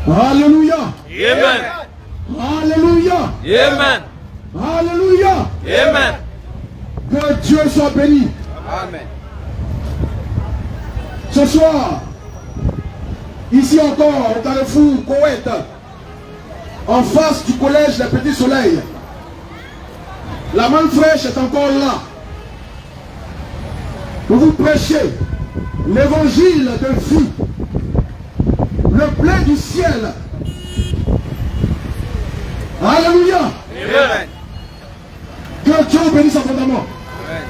Alléluia. Amen. Alléluia. Amen. Alléluia. Amen. Que Dieu soit béni. Amen. Ce soir, ici encore, au Carrefour, Koweït, en face du collège des Petits Soleils, la main fraîche est encore là. Pour vous prêcher l'évangile de vie, le plein du ciel. Alléluia. Amen. Que Dieu vous bénisse abondamment. Amen.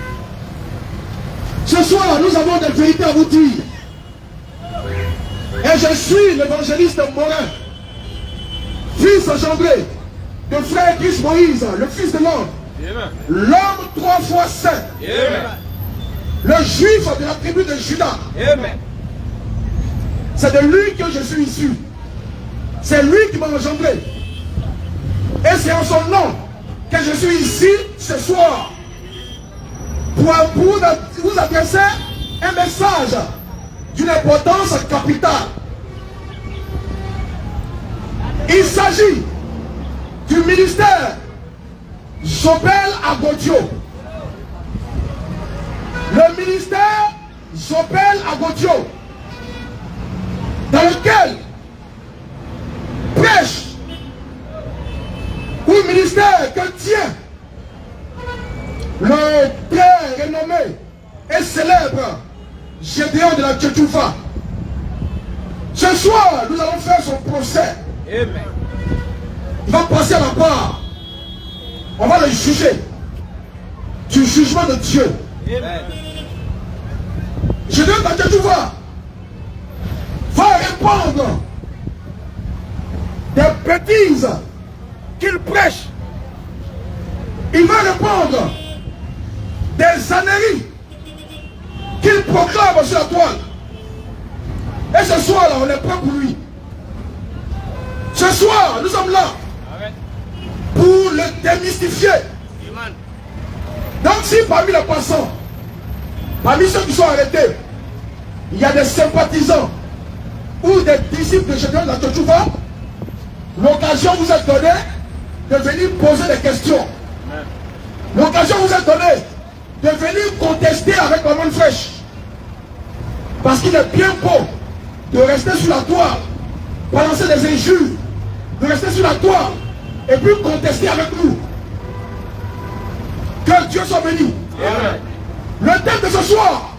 Ce soir, nous avons des vérités à vous dire. Et je suis l'évangéliste Morin, fils engendré de frère Christ Moïse, le fils de l'homme, l'homme 3 fois saint, le juif de la tribu de Judas. Amen. C'est de lui que je suis issu. C'est lui qui m'a engendré. Et c'est en son nom que je suis ici ce soir pour vous adresser un message d'une importance capitale. Il s'agit du ministère Jobel Agodio. Le ministère Jobel Agodio, dans lequel prêche ou ministère que tient le très renommé et célèbre Gédéon de la Tchétchoufa. Ce soir, nous allons faire son procès. Amen. Il va passer à la part. On va le juger du jugement de Dieu. Amen. Gédéon de la Tchétchoufa va répandre des bêtises qu'il prêche. Il va répandre des âneries qu'il proclame sur la toile. Et ce soir-là, on est prêt pour lui. Ce soir, nous sommes là pour le démystifier. Donc si parmi les passants, parmi ceux qui sont arrêtés, il y a des sympathisants ou des disciples de Gédéon de la Tchétchoufa, l'occasion vous est donnée de venir poser des questions. L'occasion vous est donnée de venir contester avec la main fraîche. Parce qu'il est bien beau de rester sur la toile, balancer des injures, de rester sur la toile et puis contester avec nous. Que Dieu soit béni. Amen. Le thème de ce soir,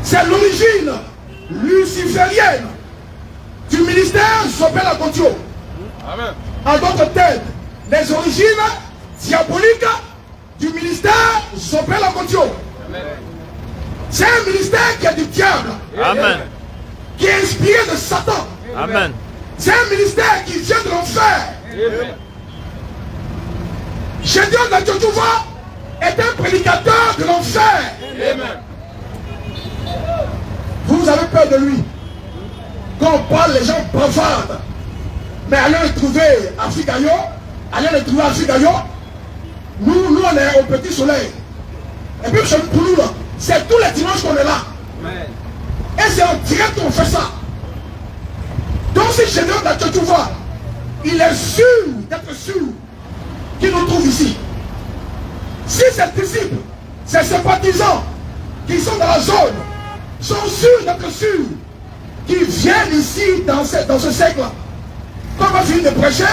c'est l'origine luciférienne du ministère Jobel Agodio. Amen. En d'autres termes, les origines diaboliques du ministère Jobel Agodio. C'est un ministère qui est du diable. Amen. Qui est inspiré de Satan. Amen. C'est un ministère qui vient de l'enfer. Amen. Gédéon de la Tchétchoufa est un prédicateur de l'enfer. Amen. Vous avez peur de lui. Quand on parle, les gens bavardent. Mais allez le trouver à Figayo. Allez le trouver à Figayo. Nous on est au Petit Soleil. Et puis pour nous, c'est tous les dimanches qu'on est là. Amen. Et c'est en direct qu'on fait ça. Donc si Gédéon de la Tchétchoufa, il est sûr d'être sûr qu'il nous trouve ici. Si ses disciples, ses sympathisants qui sont dans la zone, sont sûrs d'être sûrs qu'ils viennent ici dans ce siècle, quand on va finir de prêcher,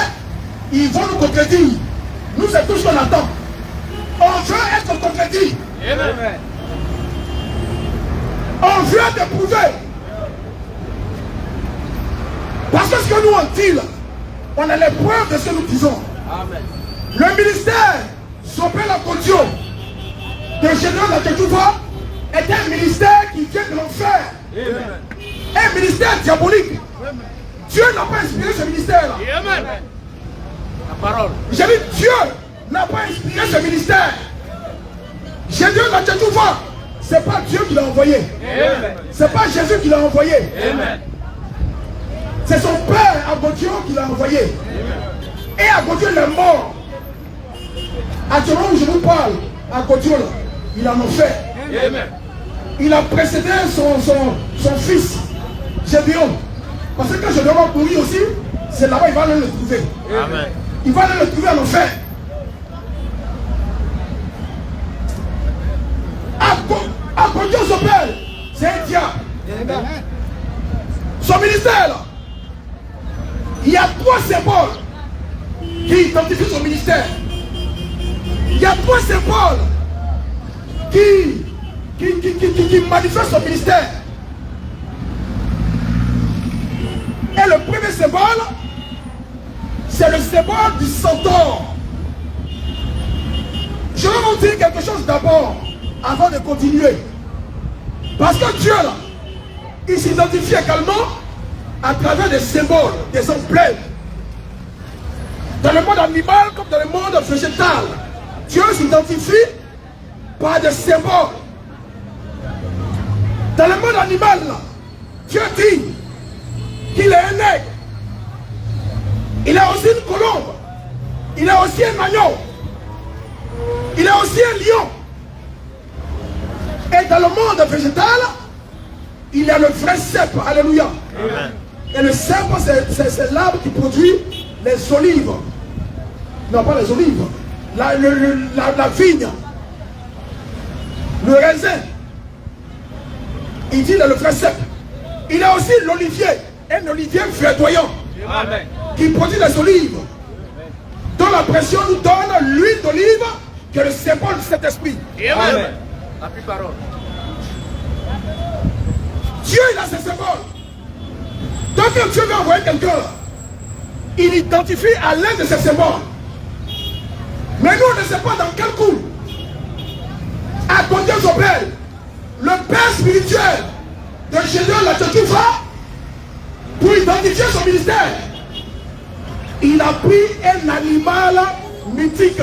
ils vont nous contredire. Nous, c'est tout ce qu'on attend. On veut être contredit. Amen. On veut t'éprouver. Parce que ce que nous on dit là, on a les preuves de ce que nous disons. Amen. Le ministère Jobel Agodio de Gédéon de la Tchétchoufa est un ministère qui vient de l'enfer. Amen. Un ministère diabolique. Dieu n'a pas inspiré ce ministère-là. Amen. La parole. J'ai dit Dieu n'a pas inspiré ce ministère. Gédéon de la Tchétchoufa, c'est pas Dieu qui l'a envoyé. Amen. C'est pas Jésus qui l'a envoyé. Amen. C'est son père Agodio qui l'a envoyé. Et Agodio il est mort. Actuellement où je vous parle, Agodio là, il en a fait. Amen. Il a précédé son fils Gédéon. Parce que quand Gédéon va mourir aussi, c'est là-bas qu'il va aller le trouver. Amen. Il va aller le trouver en enfer. Apodiosopel, c'est un diable. Son ministère, là, il y a 3 symboles qui identifient son ministère. Il y a 3 symboles qui manifestent son ministère. Et le premier symbole, c'est le symbole du centaure. Je vais vous dire quelque chose d'abord, avant de continuer. Parce que Dieu, là, il s'identifie également à travers des symboles, des emblèmes. Dans le monde animal comme dans le monde végétal, Dieu s'identifie par des symboles. Dans le monde animal, là, Dieu dit qu'il est un aigle. Il a aussi une colombe. Il a aussi un agneau. Il a aussi un lion. Et dans le monde végétal, il y a le vrai cèpe. Alléluia. Amen. Et le cèpe, c'est l'arbre qui produit les olives. Non, pas les olives. La vigne. Le raisin. Il dit dans le vrai cèpe. Il a aussi l'olivier. Un olivier verdoyant. Amen. Qui produit les olives. Dont la pression nous donne l'huile d'olive, qui est le symbole de cet esprit. Amen. La plus parole. Dieu, il a ses symboles. Donc quand Dieu veut envoyer quelqu'un, il identifie à l'aide de ses symboles. Mais nous, on ne sait pas dans quel coup. À côté d'Obel, le père spirituel de Gédéon la Tchotchouva, pour identifier son ministère, il a pris un animal mythique,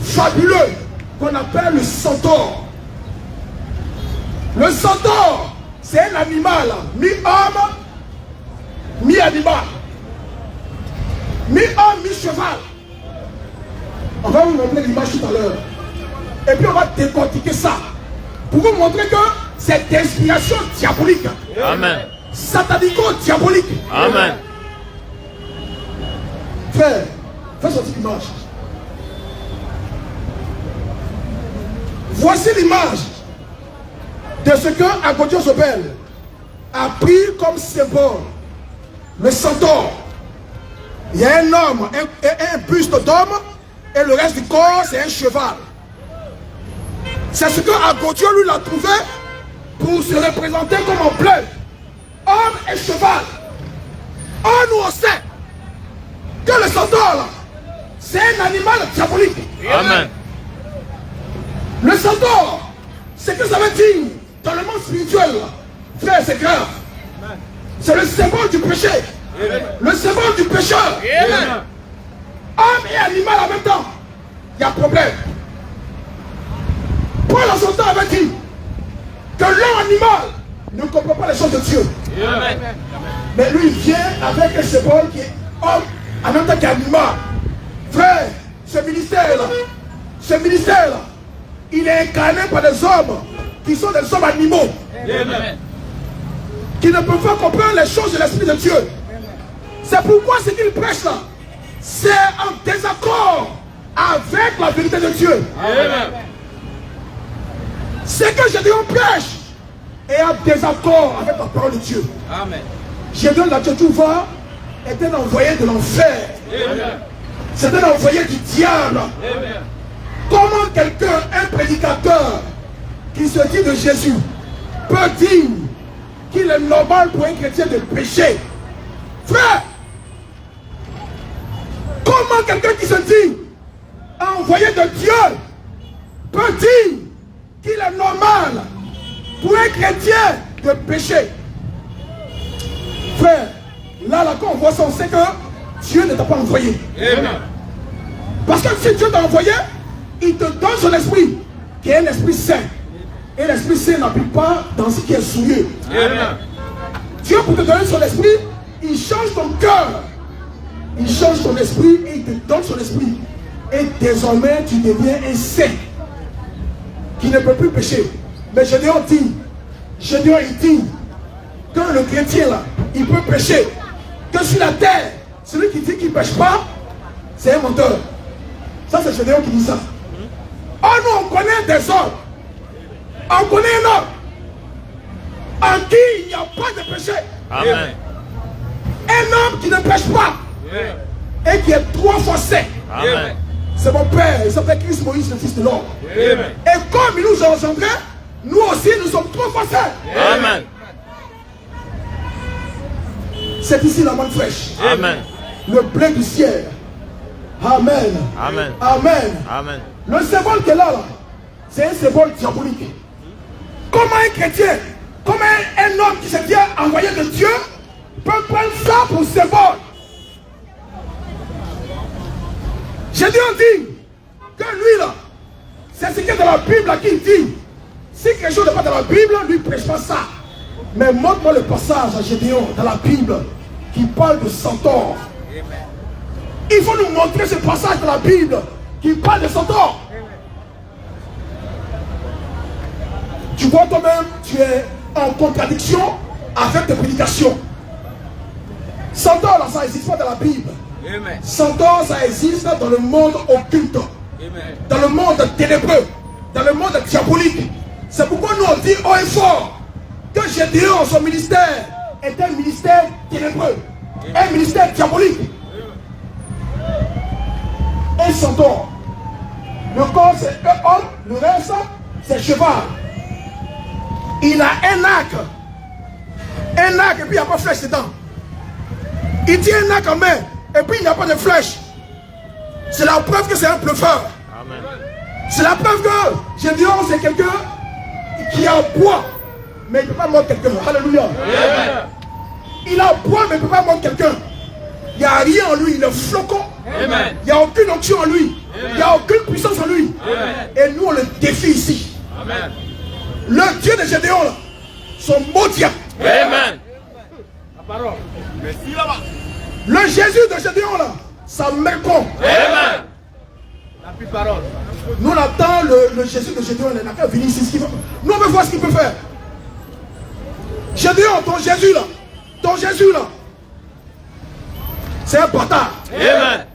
fabuleux, qu'on appelle le centaure. Le centaure, c'est un animal mi-homme, mi-animal, mi-homme, mi-cheval. On va vous montrer l'image tout à l'heure. Et puis on va décortiquer ça pour vous montrer que c'est d'inspiration diabolique. Amen. Satanico-diabolique. Amen. Frère, fais sortir l'image. Voici l'image de ce que Apodiosopel a pris comme symbole. Le centaure. Il y a un homme, un buste d'homme, et le reste du corps, c'est un cheval. C'est ce que Agodio lui l'a trouvé pour se représenter comme emblème. Homme et cheval. Or, nous on sait que le centaure, là, c'est un animal diabolique. Amen. Le centaure, c'est que ça veut dire dans le monde spirituel, là, frère, c'est grave. C'est le symbole du péché. Amen. Le symbole du pécheur. Amen. Homme et animal en même temps. Il y a problème. Paul en son temps avait dit que l'homme animal ne comprend pas les choses de Dieu. Amen. Mais lui, il vient avec un symbole qui est homme en même temps qu'animal. Frère, ce ministère-là, il est incarné par des hommes qui sont des hommes animaux. Amen. Qui ne peuvent pas comprendre les choses de l'Esprit de Dieu. C'est pourquoi ce qu'il prêche là, c'est en désaccord avec la vérité de Dieu. Amen. Ce que Gédéon prêche est en désaccord avec la parole de Dieu. Amen. Gédéon la Tchotchouva était un envoyé de l'enfer. Amen. C'était un envoyé du diable. Amen. Comment quelqu'un, un prédicateur qui se dit de Jésus, peut dire qu'il est normal pour un chrétien de pécher? Frère, comment quelqu'un qui se dit envoyé de Dieu peut dire qu'il est normal pour un chrétien de pécher? Frère, là quand on voit ça, on sait que Dieu ne t'a pas envoyé. Amen. Parce que si Dieu t'a envoyé, il te donne son esprit, qui est un esprit saint. Et l'esprit saint n'applique pas dans ce qui est souillé. Amen. Dieu, pour te donner son esprit, il change ton cœur. Il change ton esprit et il te donne son esprit. Et désormais, tu deviens un saint qui ne peut plus pécher. Mais Gédéon dit que le chrétien là, il peut pécher. Que sur la terre, celui qui dit qu'il ne pêche pas, c'est un menteur. Ça, c'est Gédéon qui dit ça. Oh non, on connaît des hommes. On connaît un homme en qui il n'y a pas de péché. Amen. Un homme qui ne pêche pas et qui est 3 fois saint. Amen. C'est mon père, il s'appelle Christ Moïse, le fils de l'homme. Amen. Et comme il nous a engendrés, nous aussi nous sommes 3 fois saints. Amen. C'est ici la manne fraîche. Amen. Le blé du ciel. Amen. Amen. Amen. Amen. Le symbole qu'elle a là, c'est un symbole diabolique. Comment un chrétien, comment un homme qui se tient envoyé de Dieu peut prendre ça pour symbole? J'ai dit, on dit que lui là, c'est ce qui est dans la Bible là qu'il dit. Si quelque chose n'est pas dans la Bible, lui ne prêche pas ça. Mais montre-moi le passage à Gédéon dans la Bible qui parle de centaure. Il faut nous montrer ce passage dans la Bible qui parle de centaure. Tu vois toi-même, tu es en contradiction avec tes prédications. Centaure là, ça n'existe pas dans la Bible. Amen. Centaure, ça existe dans le monde occulte, Amen. dans le monde ténébreux, dans le monde diabolique. C'est pourquoi nous on dit haut et fort que Gédéon, son ministère, est un ministère ténébreux, un ministère diabolique. Un centaure. Le corps c'est un homme, le reste c'est cheval. Il a un arc et puis il n'y a pas de flèche dedans. Il tient un arc en main et puis il n'y a pas de flèche. C'est la preuve que c'est un bluffeur. Amen. C'est la preuve que Gédéon c'est quelqu'un qui a bois mais il ne peut pas mordre quelqu'un. Alléluia. Amen. Il a bois mais il ne peut pas mordre quelqu'un. Il n'y a rien en lui, il est flocon. Amen. Il n'y a aucune onction en lui. Il n'y a aucune puissance en lui. Amen. Et nous on le défie ici. Amen. Le Dieu de Gédéon là, son maudit. Amen. La parole. Merci là-bas. Le Jésus de Gédéon là, ça méprend. Amen. La plus parole. Nous on attend le Jésus de Gédéon, il n'a qu'à venir ici. Nous on veut voir ce qu'il peut faire. Gédéon, ton Jésus là, c'est un bâtard. Amen.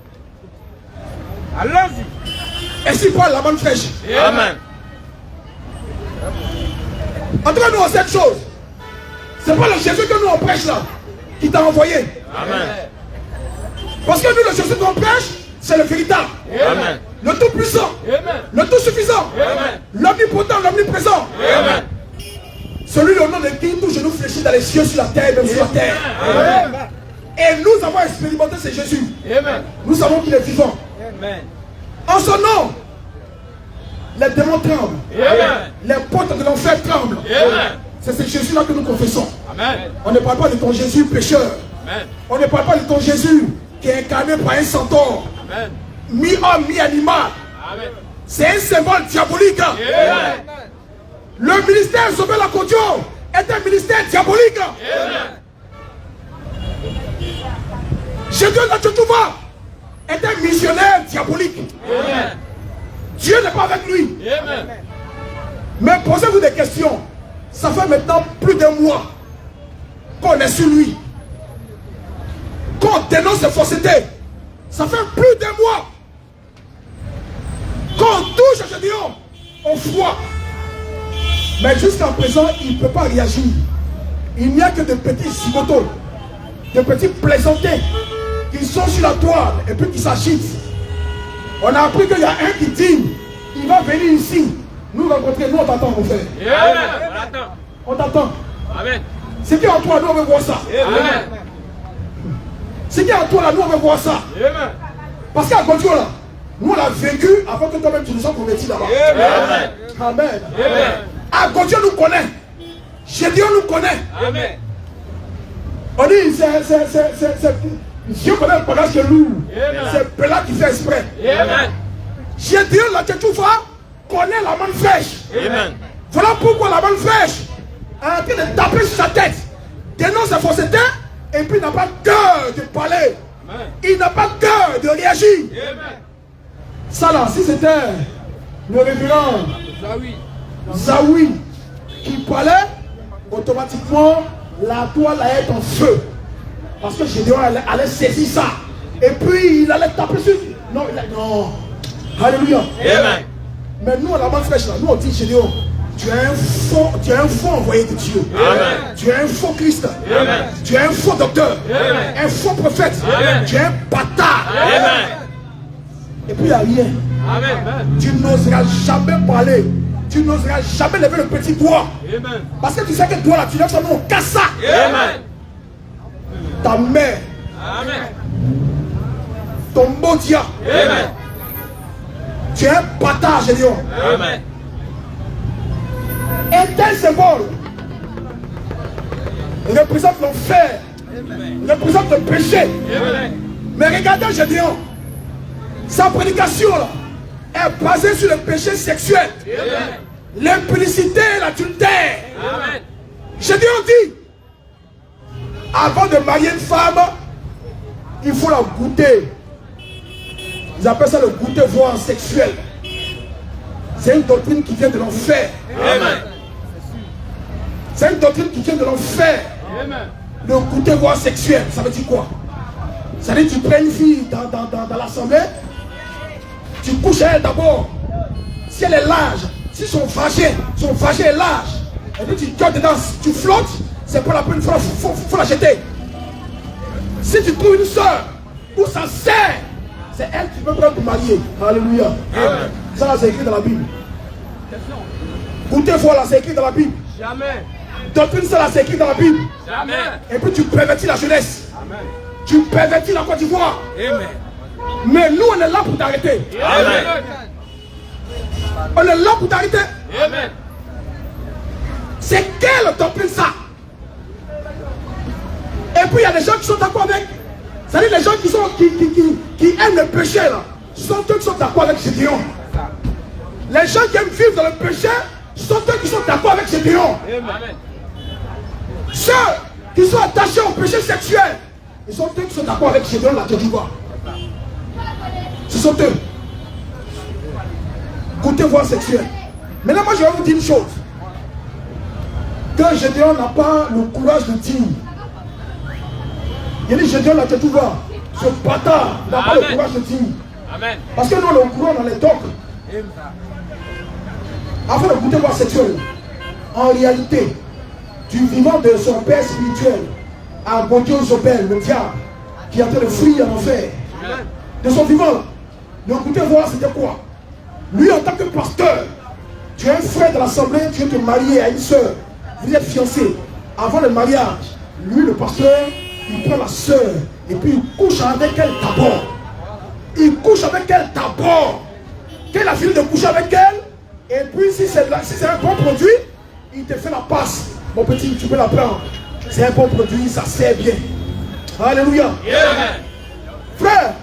Allons-y. Et s'il prend la manne fraîche. Amen. En tout cas, nous on sait une chose. C'est pas le Jésus que nous on prêche là, qui t'a envoyé. Amen. Parce que nous, le Jésus qu'on prêche, c'est le véritable. Amen. Le tout-puissant. Amen. Le tout-suffisant. Amen. L'omnipotent, l'omniprésent. Amen. Celui au nom de qui tout genou fléchit dans les cieux, sur la terre et même sur la terre. Amen. Et nous avons expérimenté ce Jésus. Amen. Nous savons qu'il est vivant. Amen. En son nom, les démons tremblent. Amen. Les portes de l'enfer tremblent. Amen. C'est ce Jésus-là que nous confessons. Amen. On ne parle pas de ton Jésus pécheur. Amen. On ne parle pas de ton Jésus qui est incarné par un centaure, Amen. mi-homme, mi-animal. Amen. C'est un symbole diabolique. Amen. Le ministère Sauver la Côte est un ministère diabolique. Amen. Jésus Natchotouva est un missionnaire diabolique. Amen. Dieu n'est pas avec lui. Amen. Mais posez-vous des questions. Ça fait maintenant plus d'un mois qu'on est sur lui. Qu'on dénonce ses faussetés. Ça fait plus d'un mois qu'on touche à Gédéon au froid. Mais jusqu'à présent, il ne peut pas réagir. Il n'y a que de petits zigotos, de petits plaisantés qui sont sur la toile et puis qui s'agitent. On a appris qu'il y a un qui dit, il va venir ici, nous rencontrer, nous on t'attend mon frère. Amen. On t'attend. Amen. Ce qui est en toi, nous on veut voir ça. Amen. Ce qui est en toi là, nous on veut voir ça. Amen. Parce qu'à Godio là, nous on l'a vécu avant que toi-même tu nous sois convertis là-bas. Amen. Amen. Amen. À Godio nous connaît. Gédéon nous connaît. Amen. On dit, Dieu connaît le bagage qui est lourd. Amen. C'est Péla qui fait exprès. Amen. Gédéon la Tchétoufa connaît la manne fraîche. Amen. Voilà pourquoi la manne fraîche est en train de taper sur sa tête, dénonce sa fausseté, et puis n'a pas cœur de parler. Amen. Il n'a pas cœur de réagir. Amen. Ça là, si c'était le révérend Ça oui. Zawi qui parlait, automatiquement la toile allait être en feu. Parce que Gédéon allait saisir ça. Et puis il allait taper sur. Non, non. Alléluia. Amen. Mais nous, à la main fraîche, là, nous on dit Gédéon, tu es un faux envoyé de Dieu. Amen. Tu es un faux Christ. Amen. Tu es un faux docteur. Amen. Un faux prophète. Amen. Tu es un bâtard. Amen. Et puis il n'y a rien. Amen. Tu n'oseras jamais parler. Tu n'oseras jamais lever le petit doigt. Amen. Parce que tu sais que toi là, tu lèves ton nom, on casse ça. Amen. Ta mère, Amen. ton beau Dieu. Amen. Tu es un bâtard, Gédéon. Amen. Et tel symbole représente l'enfer, représente le péché. Amen. Mais regardez Gédéon, sa prédication là, est basée sur le péché sexuel, Amen. l'impudicité, l'adultère. Amen. Gédéon dit, avant de marier une femme, il faut la goûter. Ils appellent ça le goûter voire sexuel. C'est une doctrine qui vient de l'enfer. Amen. C'est une doctrine qui vient de l'enfer. Amen. Le goûter voire sexuel, ça veut dire quoi? Ça veut dire que tu prends une fille dans l'assemblée, tu couches à elle d'abord. Si elle est large, si son vagin est large, et puis tu gardes dedans, tu flottes, c'est pas la peine, faut la jeter. Si tu trouves une soeur où ça sert, c'est elle qui peut prendre pour marier. Alléluia. Amen. Ça là c'est écrit dans la Bible. Goûter voile là c'est écrit dans la Bible. Jamais. Doctrine ça là c'est écrit dans la Bible. Jamais. Et puis tu pervertis la jeunesse. Amen. Tu pervertis la Côte d'Ivoire. Amen. Mais nous on est là pour t'arrêter. Amen. On est là pour t'arrêter. Amen. C'est quelle doctrine ça? Et puis il y a des gens qui sont d'accord avec. C'est-à-dire les gens qui aiment le péché là, sont eux qui sont d'accord avec Gédéon. Les gens qui aiment vivre dans le péché sont eux qui sont d'accord avec Gédéon. Amen. Ceux qui sont attachés au péché sexuel, ils sont eux qui sont d'accord avec Gédéon la Côte d'Ivoire. Ce sont eux. Goûtez voir sexuel. Maintenant moi je vais vous dire une chose. Que Gédéon n'a pas le courage de dire. Il dit Gédéon la Côte d'Ivoire. Ce bâtard n'a pas le courage de dire. Amen. Parce que nous on est au courant dans les doctres. Afin de goûter voir sexuel. En réalité, du vivant de son père spirituel à Bondios Opel, le diable, qui est en train de fuir en enfer. De son vivant là. Le goûter voir c'était quoi? Lui en tant que pasteur, tu es un frère de l'assemblée, tu veux te marier à une soeur. Vous êtes fiancés. Avant le mariage, lui le pasteur, il prend la soeur et puis il couche avec elle d'abord. Il couche avec elle d'abord. Qu'il a fini de coucher avec elle, et puis si c'est un bon produit, il te fait la passe. Mon petit, tu peux la prendre. C'est un bon produit, ça sert bien. Alléluia. Amen. Frère,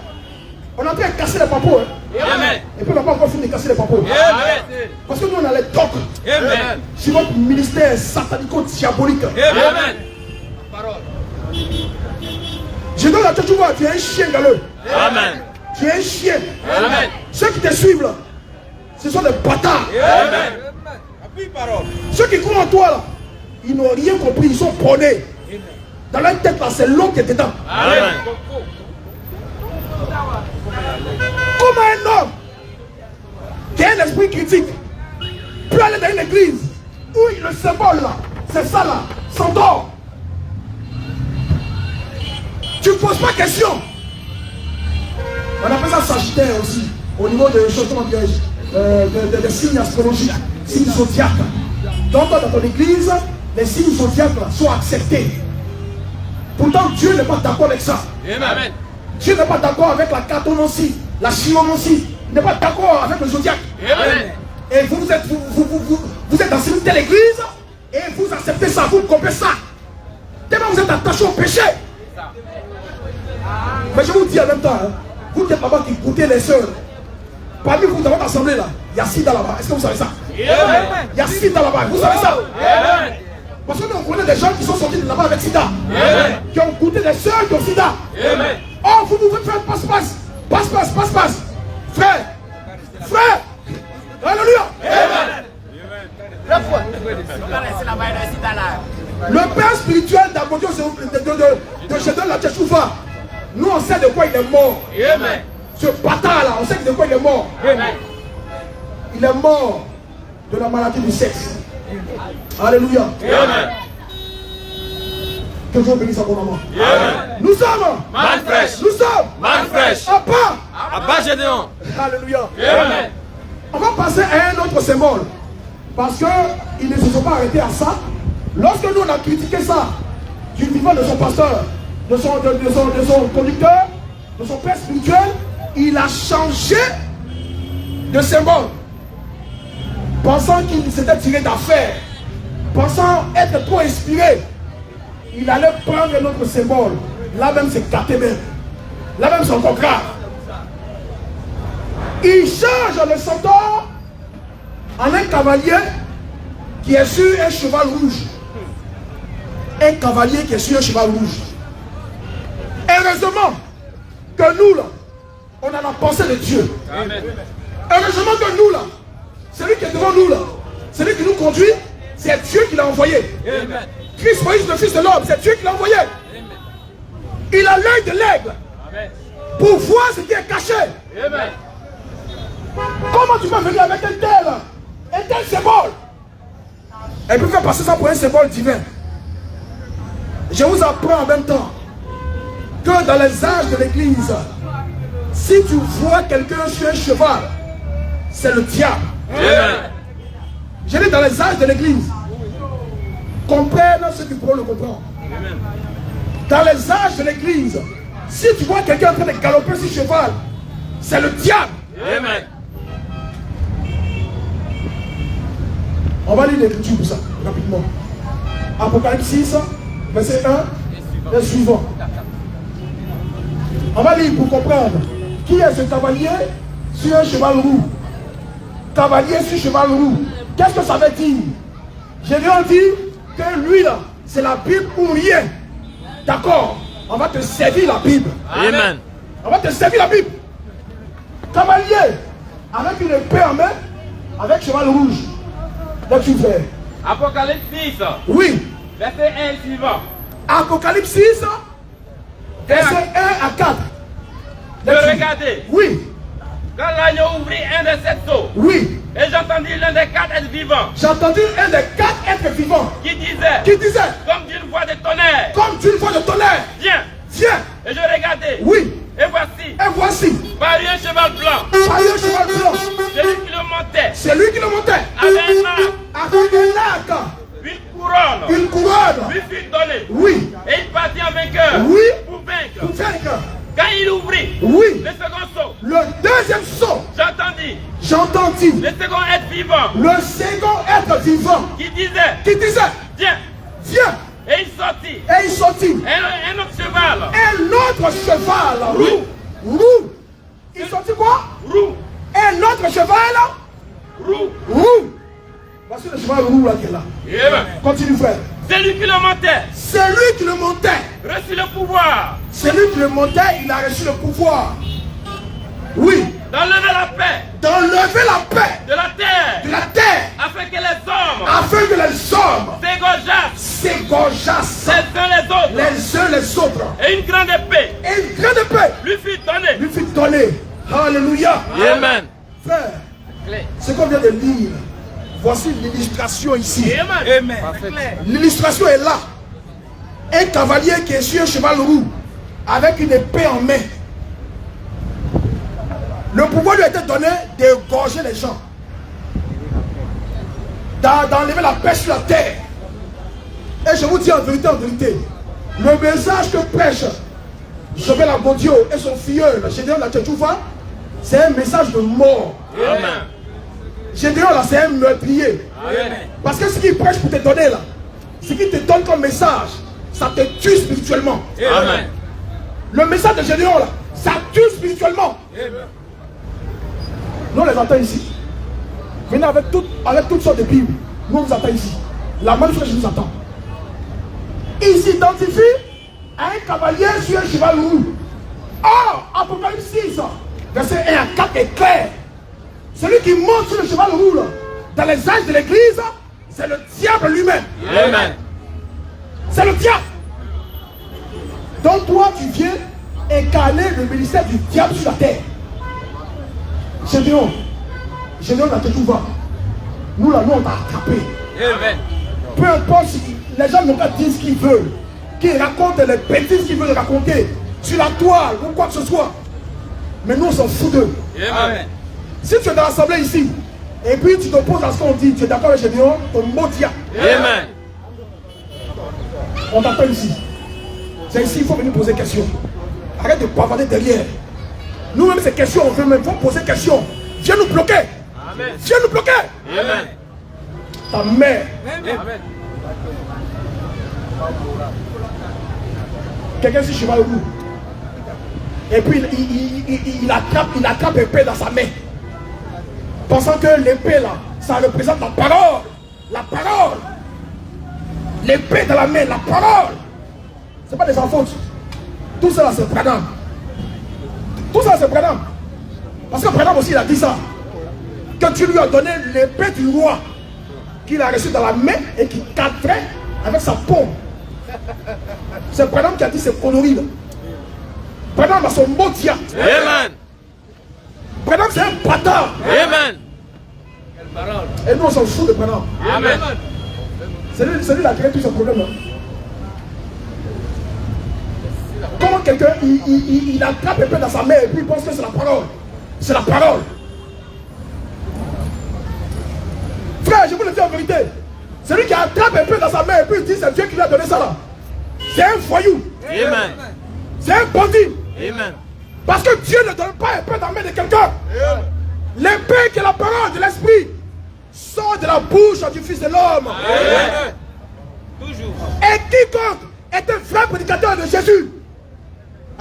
on est en train de casser les papos. Hein? Amen. Et puis on n'a pas encore fini de casser les papos. Amen. Parce que nous on a les doctres. Amen. Sur votre ministère satanico-diabolique. Amen. Je donne la tête, tu vois, tu es un chien galeux. Amen. Tu es un chien. Amen. Ceux qui te suivent là, ce sont des bâtards. Amen. Ceux qui croient en toi là, ils n'ont rien compris, ils sont prônés. Dans leur tête là, c'est l'eau qui est dedans. Amen. Comment un homme qui a un esprit critique peut aller dans une église où le symbole là, c'est ça là, s'endort. Tu ne poses pas question. On appelle ça sagittaire aussi, au niveau des choses, comment dirais-je, des signes astrologiques, signes zodiaques. Donc dans ton église, les signes zodiaques sont acceptés. Pourtant Dieu n'est pas d'accord avec ça. Amen. Dieu n'est pas d'accord avec la cartomancie, la chiromancie. Il n'est pas d'accord avec le zodiaque. Amen. Et vous êtes dans une telle église et vous acceptez ça, vous comprenez ça. Tellement vous êtes attaché au péché. Mais je vous dis en même temps, hein, vous qui êtes là-bas qui goûtez les sœurs, parmi vous dans votre assemblée là, il y a Sida là-bas. Est-ce que vous savez ça? Amen. Il y a Sida là-bas, vous savez ça? Amen. Parce que nous on connaît des gens qui sont sortis de là-bas avec Sida. Amen. Qui ont goûté des sœurs qui ont Sida. Amen. Oh, vous pouvez faire passe-passe. Passe-passe. Frère. Frère. Alléluia. Amen. Le père spirituel Godio de Gédéon la Tchéchouva. Nous on sait de quoi il est mort. Amen. Ce bâtard là, on sait de quoi il est mort. Amen. Il est mort de la maladie du sexe. Alléluia. Amen. Que Dieu bénisse à bon moment. Amen. Nous sommes. Man fraîche. Nous sommes. Man fraîche. À part. Abba Gédéon. Alléluia. Amen. On va passer à un autre symbole. Parce qu'ils ne se sont pas arrêtés à ça. Lorsque nous on a critiqué ça, du vivant de son pasteur, de son conducteur, de son père spirituel, il a changé de symbole. Pensant qu'il s'était tiré d'affaire, pensant être trop inspiré, il allait prendre un autre symbole. Là même c'est gâté même. Là même c'est encore grave. Il change le centaure en un cavalier qui est sur un cheval rouge. Un cavalier qui est sur un cheval rouge. Heureusement que nous là, on a la pensée de Dieu. Amen. Heureusement que nous là, celui qui est devant nous là, celui qui nous conduit, c'est Dieu qui l'a envoyé. Amen. Christ Moïse, le fils de l'homme, c'est Dieu qui l'a envoyé. Il a l'œil de l'aigle Amen. pour voir ce qui est caché. Amen. Comment tu peux venir avec un tel symbole? Elle peut faire passer ça pour un symbole divin. Je vous apprends en même temps que dans les âges de l'église, si tu vois quelqu'un sur un cheval, c'est le diable. Amen. Je dis dans les âges de l'église, comprennent ceux qui pourront le comprendre. Dans les âges de l'église, si tu vois quelqu'un en train de galoper sur cheval, c'est le diable. Amen. On va lire l'écriture pour ça, rapidement. Apocalypse 6, verset 1 et suivant. On va lire pour comprendre qui est ce cavalier sur un cheval roux. Cavalier sur cheval roux. Qu'est-ce que ça veut dire? Gédéon dit que lui là, c'est la Bible ou rien. D'accord, on va te servir la Bible. Amen. On va te servir la Bible. Cavalier, avec une épée en main, avec cheval rouge. Là tu fais. Apocalypse 6, Oui. verset 1 et suivant. Apocalypse 6, verset 1 à 4. De regarder, Oui, quand l'agneau ouvrit un de sept seaux, oui. et j'entendis l'un des quatre êtres vivants J'ai entendu un des 4 êtres vivants qui disait, qui disait, comme d'une voix de tonnerre, comme d'une voix de tonnerre, viens. viens. Et je regardai, Oui, et voici, et voici, parut un cheval blanc, par un cheval blanc, celui qui le montait, c'est lui qui le montait, avait un arc, avec un arc, une couronne, lui une couronne. fut donnée, Oui, et il partit en vainqueur, oui, pour vaincre. pour vaincre. Quand il ouvrit Oui, le second seau, le deuxième saut, j'entendis j'entendis le second être vivant le second être vivant qui disait, qui disait, viens. viens. Et il sortit Et il sortit un autre cheval, un autre cheval roux. Roux. Il sortit quoi? roux, Un autre cheval roux. roux. Voici le cheval roux là qui est là. Amen. Continue frère. Celui qui le montait C'est lui qui le montait. reçut le pouvoir C'est lui qui le montait, il a reçu le pouvoir. Oui. d'enlever la paix D'enlever la paix de la terre, de la terre afin que les hommes afin que les hommes s'égorgeassent s'égorgeassent les uns les autres. les uns les autres. Et une grande épée Et une grande épée lui fut donnée. lui fut donnée. Alléluia. Amen. Frère, ce qu'on vient de lire, voici l'illustration ici. Amen. L'illustration est là. Un cavalier qui est sur un cheval roux avec une épée en main. Le pouvoir lui a été donné d'égorger les gens, d'enlever la paix sur la terre. Et je vous dis en vérité, le message que prêche Joël Agodio et son filleul Gédéon la Tchéchouva, c'est un message de mort. Amen. Gédéon là, c'est un meurtrier. Amen. Parce que ce qu'il prêche pour te donner là, ce qu'il te donne comme message, ça te tue spirituellement. Amen. Le message de Gédéon là, ça tue spirituellement. Nous on les attend ici. Venez avec toutes sortes de Bibles. Nous on vous attend ici. La même chose que je vous attends. Il s'identifie à un cavalier sur un cheval roux. Or, Apocalypse 6, verset 1 à 4 est clair. Celui qui monte sur le cheval roux là, dans les âges de l'église, c'est le diable lui-même. Amen. C'est le diable. Donc toi, tu viens incarner le ministère du diable sur la terre. Gédéon n'a que tout va. Nous là, nous on t'a attrapé. Amen. Peu importe si les gens n'ont pas dit ce qu'ils veulent, qu'ils racontent les bêtises qu'ils veulent raconter sur la toile ou quoi que ce soit. Mais nous on s'en fout d'eux. Amen. Si tu es dans l'assemblée ici, et puis tu t'opposes à ce qu'on dit, tu es d'accord avec Gédéon, ton mot dia. Amen. On t'appelle ici. C'est ici, il faut venir poser question. Arrête de bavarder derrière. Nous-mêmes, ces questions, on veut même poser question. Viens nous bloquer. Amen. Viens nous bloquer. Amen. Ta mère. Amen. Quelqu'un sur cheval au bout. Et puis il attrape l'épée dans sa main. Pensant que l'épée là, ça représente la parole. La parole. L'épée dans la main, la parole. C'est pas des enfants. Tout ça là c'est Branham. Tout ça c'est Branham. Parce que Branham aussi il a dit ça. Que tu lui as donné l'épée du roi. Qu'il a reçu dans la main et qui cadrait avec sa paume. C'est Branham qui a dit ces conneries là. Branham a son mot dia. Amen. Branham c'est un bâtard. Amen. Et nous on s'en fout de Branham. Amen. C'est lui qui a créé tous ces problèmes là. Comment quelqu'un il attrape un peu dans sa main et puis il pense que c'est la parole. C'est la parole. Frère, je vous le dis en vérité. Celui qui attrape un peu dans sa main et puis il dit c'est Dieu qui lui a donné ça là. C'est un voyou. Amen. C'est un bandit. Amen. Parce que Dieu ne donne pas un peu dans la main de quelqu'un. L'épée qui est la parole de l'esprit sort de la bouche du Fils de l'homme. Amen. Toujours. Et quiconque est un vrai prédicateur de Jésus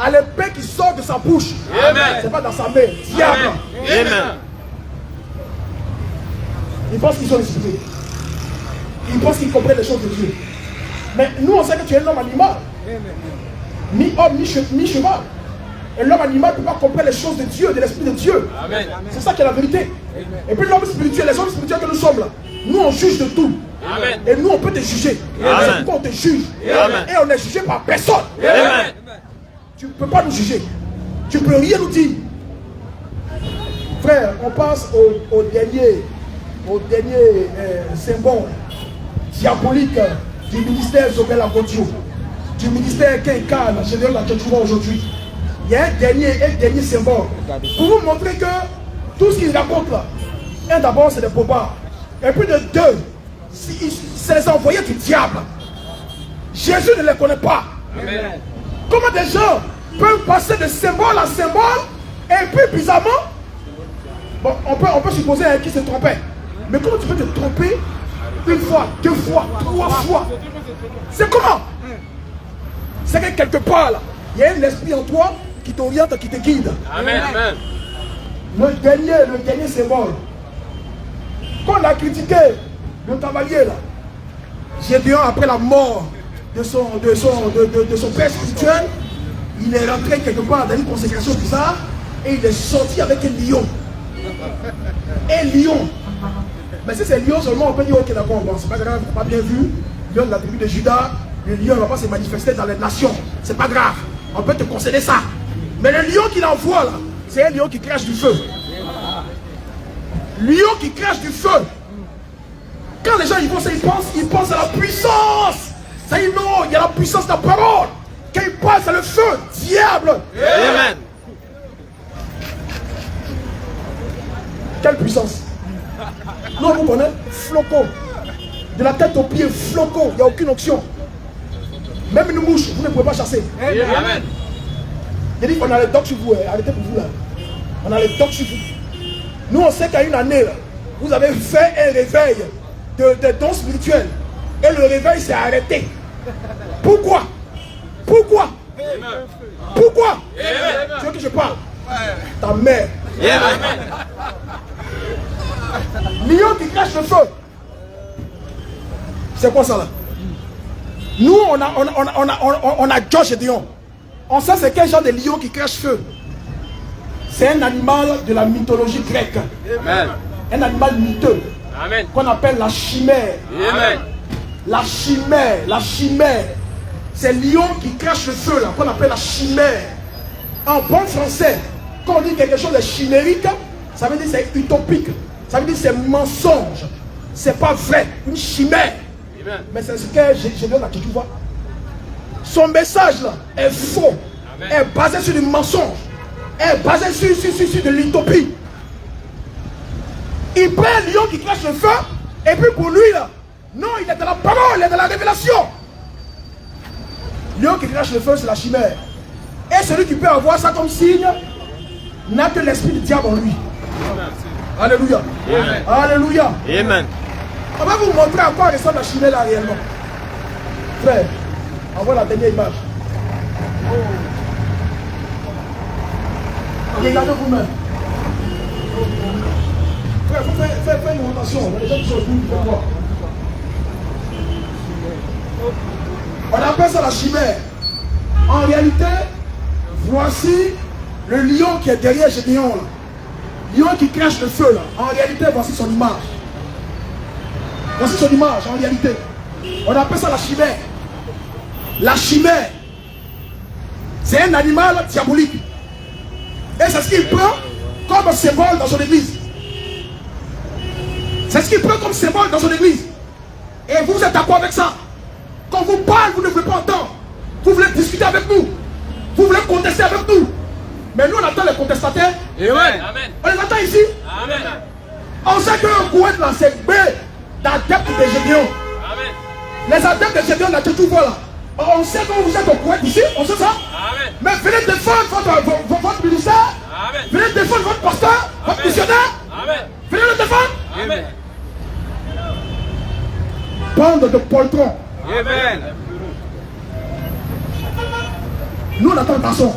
a l'épée qui sort de sa bouche. Amen. C'est pas dans sa main. Diable. Amen. Ils pensent qu'ils sont inspirés. Ils pensent qu'ils comprennent les choses de Dieu. Mais nous on sait que tu es un homme animal. Mi-homme, mi-cheval. Et l'homme animal ne peut pas comprendre les choses de Dieu, de l'esprit de Dieu. Amen. C'est ça qui est la vérité. Et puis l'homme spirituel, les hommes spirituels que nous sommes là, nous on juge de tout. Amen. Et nous on peut te juger. Amen. C'est pourquoi on te juge. Amen. Et on est jugé par personne. Amen. Tu ne peux pas nous juger. Tu ne peux rien nous dire. Frère, on passe au dernier symbole diabolique du ministère Zobel Agodio, du ministère qu'incarne Gédéon Latochouva aujourd'hui. Il y a un dernier symbole pour vous montrer que tout ce qu'il raconte là, un d'abord c'est des bobards, et puis de deux, c'est les envoyés du diable. Jésus ne les connaît pas. Amen. Comment des gens peuvent passer de symbole à symbole et puis bizarrement, bon, on peut supposer qu'il se trompait. Mais comment tu peux te tromper une fois, deux fois, trois fois? C'est comment? C'est que quelque part là, il y a un esprit en toi qui t'oriente, qui te guide. Amen. Amen. Le dernier symbole. Quand on a critiqué le cavalier là, Gédéon après la mort de son père spirituel, il est rentré quelque part dans une consécration bizarre et il est sorti avec un lion. Un lion. Mais si c'est lion seulement, on peut dire ok d'accord, bon, c'est pas grave, pas bien vu. Lion de la tribu de Juda, le lion ne va pas se manifester dans les nations. C'est pas grave, on peut te concéder ça. Mais le lion qu'il envoie là, c'est un lion qui crache du feu. Lion qui crache du feu. Quand les gens ils pensent à la puissance. Ça dit non, il y a la puissance de la parole. Quand ils pensent à le feu, diable. Amen. Quelle puissance? Non, vous connaissez flocon. De la tête aux pieds, flocon. Il n'y a aucune option. Même une mouche, vous ne pouvez pas chasser. Amen. Il dit qu'on a les docs sur vous. Arrêtez pour vous là. On a les docs sur vous. Nous, on sait qu'à une année, là, vous avez fait un réveil de dons spirituels. Et le réveil s'est arrêté. Pourquoi? Pourquoi? Pourquoi? Tu veux que je parle? Ta mère. Amen. Lion qui crache le feu. C'est quoi ça là? Nous on a Josh et Dion. On sait c'est quel genre de lion qui crache feu. C'est un animal de la mythologie grecque. Amen. Un animal miteux. Amen. Qu'on appelle la chimère. Amen. La chimère. C'est lion qui crache le feu, là, qu'on appelle la chimère. En bon français, quand on dit quelque chose de chimérique, ça veut dire c'est utopique. Ça veut dire c'est mensonge. C'est pas vrai, une chimère. Amen. Mais c'est ce que j'ai donné là, tu vois. Son message là est faux. Amen. Est basé sur du mensonge. Est basé sur de l'utopie. Il prend un lion qui crache le feu. Et puis pour lui là, non, il est dans la parole, il est dans la révélation. Lion qui crache le feu, c'est la chimère. Et celui qui peut avoir ça comme signe n'a que l'esprit du diable en lui. Alléluia. Amen. Alléluia. Amen. On va vous montrer à quoi ressemble la chimère là réellement. Frère, envoie la dernière image. Regardez vous-même. Frère, il faut faire une rotation. Les gens qui sont venus, il faut voir. On appelle ça la chimère. En réalité, voici le lion qui est derrière Gédéon là. Lion qui crache le feu là. En réalité, voici son image. Voici son image en réalité. On appelle ça la chimère. La chimère, c'est un animal diabolique. Et c'est ce qu'il prend comme symbole dans son église. C'est ce qu'il prend comme symbole dans son église. Et vous êtes d'accord avec ça. Quand vous parlez, vous ne voulez pas entendre. Vous voulez discuter avec nous. Vous voulez contester avec nous. Mais nous, on attend les contestataires. Amen. On les attend ici. Amen. On sait qu'un Kouet là, c'est B d'adeptes de Gédéon. Amen. Les adeptes de Gédéon, là, tu vois là. On sait que vous êtes au Kouet ici. On sait ça. Amen. Mais venez défendre votre ministère. Amen. Venez défendre votre pasteur, votre missionnaire. Amen. Venez le défendre. Amen. Bande de poltrons. Amen. Nous, on attend le garçon.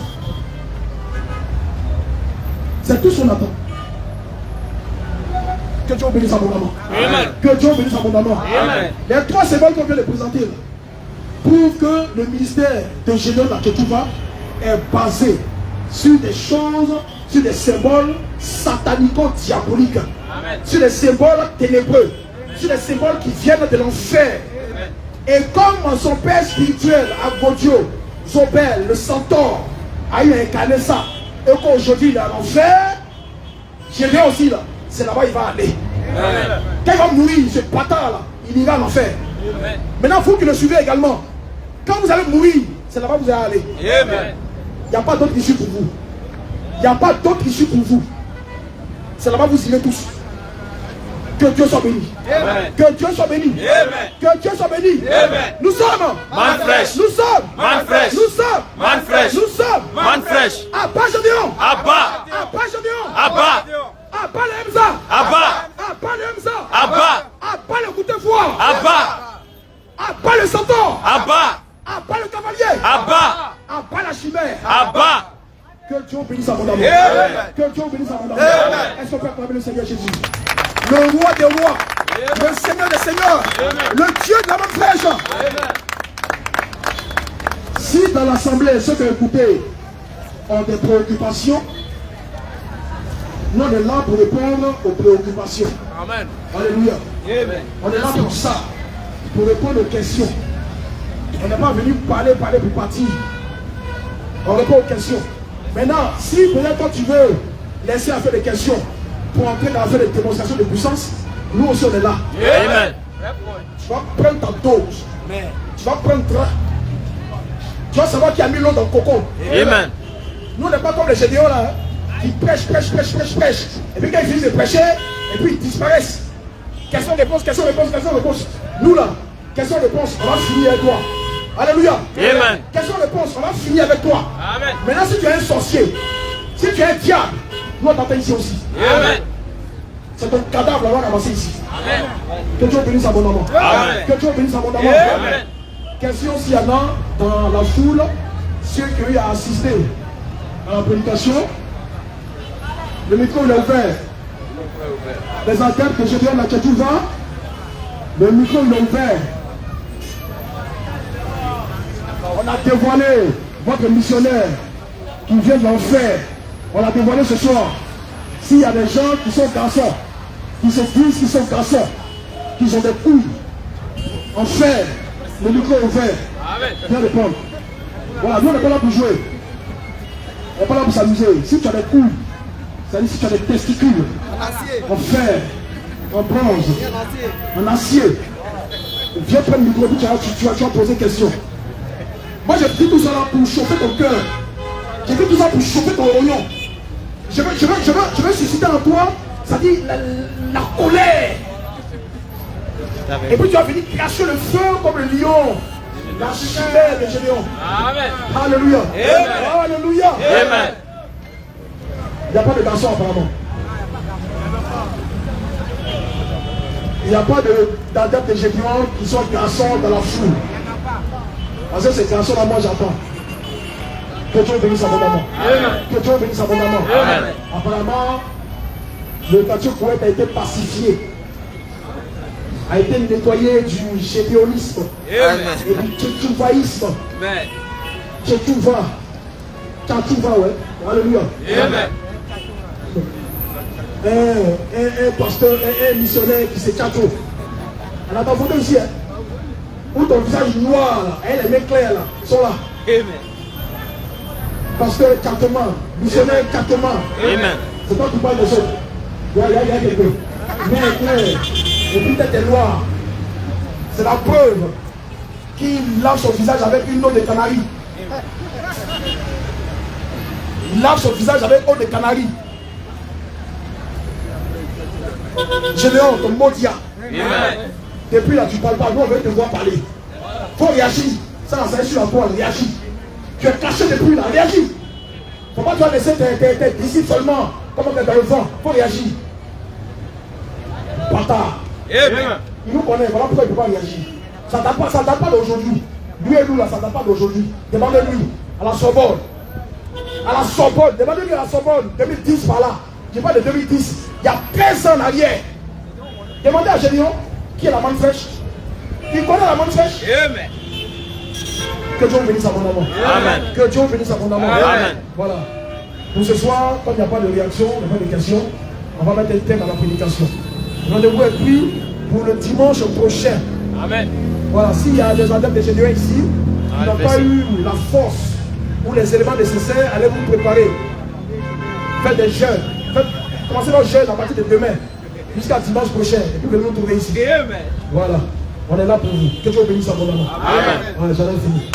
C'est tout ce qu'on attend. Que Dieu bénisse abondamment. Amen. Que Dieu bénisse abondamment. Amen. Les trois symboles qu'on vient de présenter là, prouvent que le ministère de Gédéon Laketuva est basé sur des choses, sur des symboles satanico-diaboliques, sur des symboles ténébreux, sur des symboles qui viennent de l'enfer. Et comme son père spirituel, Agodio, Zobel, le centaure, a eu incarné ça, et qu'aujourd'hui il est à l'enfer, Gédéon aussi là, c'est là-bas il va aller. Amen. Quand il va mourir, ce bâtard là, il ira à l'enfer. Maintenant, vous qui le suivez également, quand vous allez mourir, c'est là-bas que vous allez aller. Amen. Il n'y a pas d'autre issue pour vous. Il n'y a pas d'autre issue pour vous. C'est là-bas que vous irez tous. Que Dieu soit béni. Amen. Que Dieu soit béni. Amen. Que Dieu soit béni. Amen. Nous sommes. Man fresh. Nous sommes. Man fresh. Nous sommes. Man fresh. Nous sommes. Man fresh. Abba Gédéon. Abba. Abba Gédéon. Abba. Abba le Hamza. Abba. Abba le Hamza. Abba. Abba le coup de foi. Abba. Abba le centaure. Abba. Abba le cavalier. Abba. Abba la chimère. Abba. Que Dieu bénisse abondamment. Amen. Que Dieu bénisse abondamment. Amen. Est-ce qu'on peut acclamer le Seigneur Jésus? Le roi des rois. Le Seigneur des seigneurs. Le Dieu de la même fraîche. Si dans l'assemblée, ceux qui écoutent ont des préoccupations, nous on est là pour répondre aux préoccupations. Amen. Alléluia. Amen. On est là pour ça, pour répondre aux questions. On n'est pas venu parler pour partir. On répond aux questions. Maintenant, si peut-être toi tu veux laisser faire des questions pour entrer dans faire des démonstrations de puissance, nous aussi on est là. Amen. Tu vas prendre ta dose. Tu vas prendre. Tu vas savoir qui a mis l'eau dans le coco. Amen. Nous on n'est pas comme les Gédéons là, hein, qui prêchent. Et puis quand ils finissent de prêcher, et puis ils disparaissent. Question-réponse. Nous là, question-réponse, on va finir avec toi. Alléluia. Amen. Question-réponse, on va finir avec toi. Amen. Maintenant, si tu es un sorcier, si tu es un diable, nous on t'attend ici aussi. Amen. C'est ton cadavre là, on va ramasser ici. Amen. Que Dieu bénisse abondamment. Amen. Que Dieu bénisse abondamment. Amen. Question s'il y en a dans la foule, ceux qui ont eu à assister à la prédication, le micro il est ouvert. Les adeptes que je viens de Laketuva, le micro il est ouvert. On a dévoilé votre missionnaire qui vient de l'enfer. On l'a dévoilé ce soir. S'il y a des gens qui sont garçons, qui se disent qu'ils sont garçons, qui ont des couilles, en fer, le micro est ouvert. Viens répondre. Voilà, nous on n'est pas là pour jouer. On n'est pas là pour s'amuser. Si tu as des couilles, c'est-à-dire si tu as des testicules, en fer, en bronze, en acier, viens prendre le micro, tu vas poser question. Moi j'ai pris tout ça là pour chauffer ton cœur. J'ai pris tout ça pour chauffer ton oignon. Je veux susciter en toi, c'est-à-dire la colère. Et puis tu vas venir cracher le feu comme le lion. La chair de Gédéon. Amen. Alléluia. Amen. Alléluia. Amen. Il n'y a pas de garçon apparemment. Il n'y a pas d'adeptes de Gédéon qui sont garçons dans la foule. Parce que ces garçons-là, moi j'attends. Que Dieu bénisse abondamment. Que Dieu bénisse abondamment. Apparemment, le quartier poète a été pacifié. A été nettoyé du gédéonisme et du tchétchouvaïsme. Tchétchouva. Tchétchouva, ouais. Alléluia. Un pasteur, un missionnaire qui s'est tchatchou. On a pas photo ici, hein. Où ton visage noir, là, et les mains claires, là, sont là. Pasteur tchattement, missionnaire tchattement. C'est toi qui parles des autres. Il y a quelqu'un. Mains claires. Et puis tête est noire. C'est la preuve qu'il lave son visage avec une eau de canarie. Il lave son visage avec eau de canarie. Généon, ton mot dia. Depuis là, tu ne parles pas. Nous, on veut te voir parler. Il faut réagir. Ça, c'est sur la toile. Réagis. Tu es caché depuis là. Réagis. Il ne faut pas te laisser tes disciples seulement. Comme on est dans le vent. Il faut réagir. Bâtard. Il nous connaît, voilà pourquoi il ne peut pas réagir. Ça ne date pas d'aujourd'hui. Lui et nous là, ça ne date pas d'aujourd'hui. Demandez-lui à la Sorbonne. À la Sorbonne, demandez-lui à la Sorbonne, 2010 par là. Je parle de 2010. Il y a 13 ans en arrière. Demandez à Gédéon qui est la manne fraîche. Il connaît la manne fraîche. Que Dieu bénisse abondamment. Amen. Que Dieu bénisse abondamment. Amen. Voilà. Pour ce soir, comme il n'y a pas de réaction, il n'y a pas de questions, on va mettre un thème à la prédication. Rendez-vous est pris pour le dimanche prochain. Amen. Voilà, s'il y a des adeptes de Gédéon ici qui n'ont pas eu la force ou les éléments nécessaires, allez vous préparer. Faites des jeûnes. Commencez leur jeûne à partir de demain jusqu'à dimanche prochain. Et puis venez nous trouver ici. Voilà, on est là pour vous. Que Dieu bénisse abondamment. Amen. Ouais, j'en ai fini.